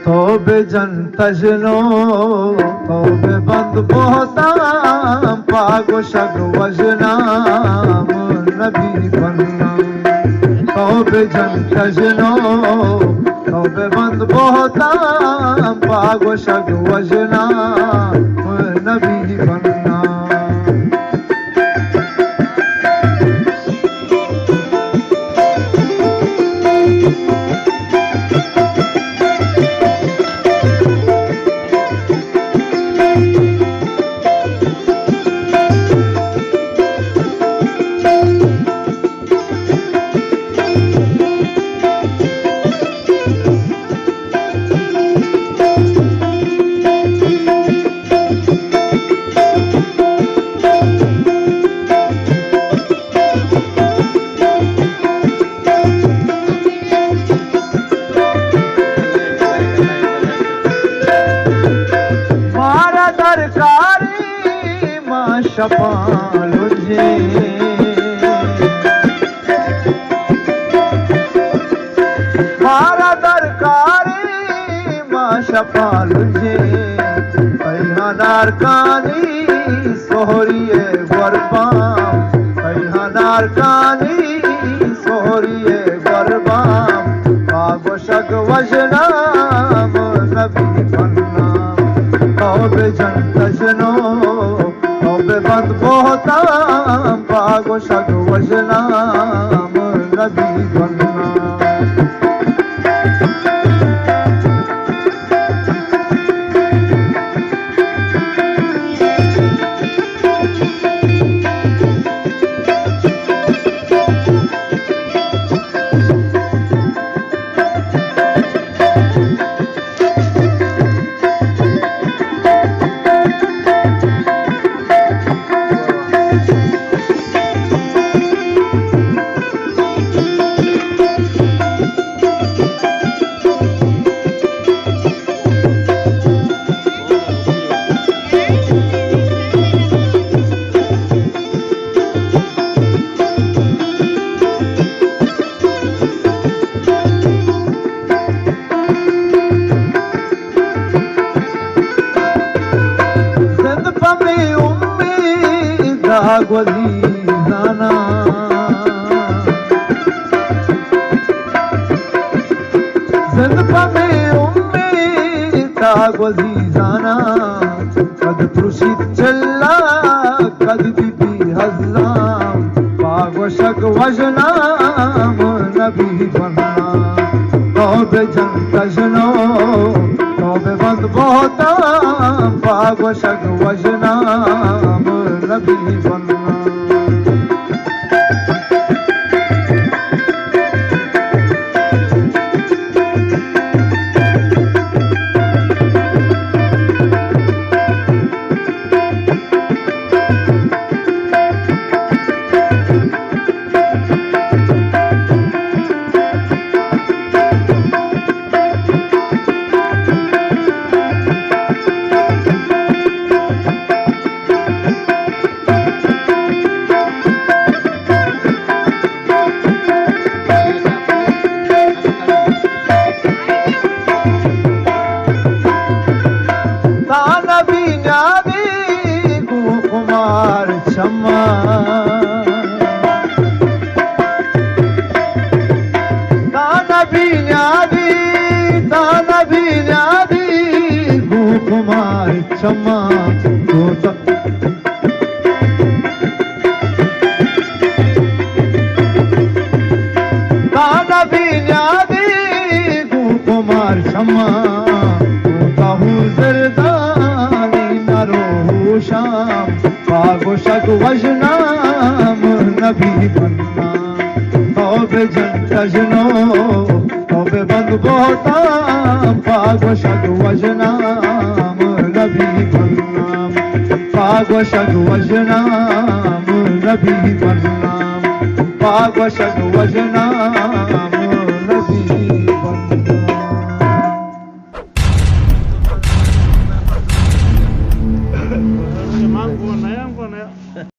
Tövbe can tajno, tövbe band bohtam, pago shag vajnam, nabi bannam. Tövbe can tajno, tövbe band bohtam, pago shag vajnam, nabi bannam. Şapalunje Mara darkari ma şapalunje Ayhanar kani sohriye gurbam Ayhanar kani sohriye gurbam Pagoshak vajnam nabi bannam Tövbe can tajno band bohtam, pago shag vajnam, nabi bannam. Gwazizana Zindpa mein ummid tha gwazizana Kad prushid challa kad bibi hazam Pago shag vajnam nabi bannam Tövbe can tajno tövbe band bohtam Pago shag vajnam nabi bannam Chama Kana binyadi gu kumar chama Kahu zardani naro sham Pago shag vajnam nabi bannam Tövbe can tajno tövbe band bohtam Pago shag vajnam nabi bannam Pago shag vajnam nabi bannam Pago shag vajnam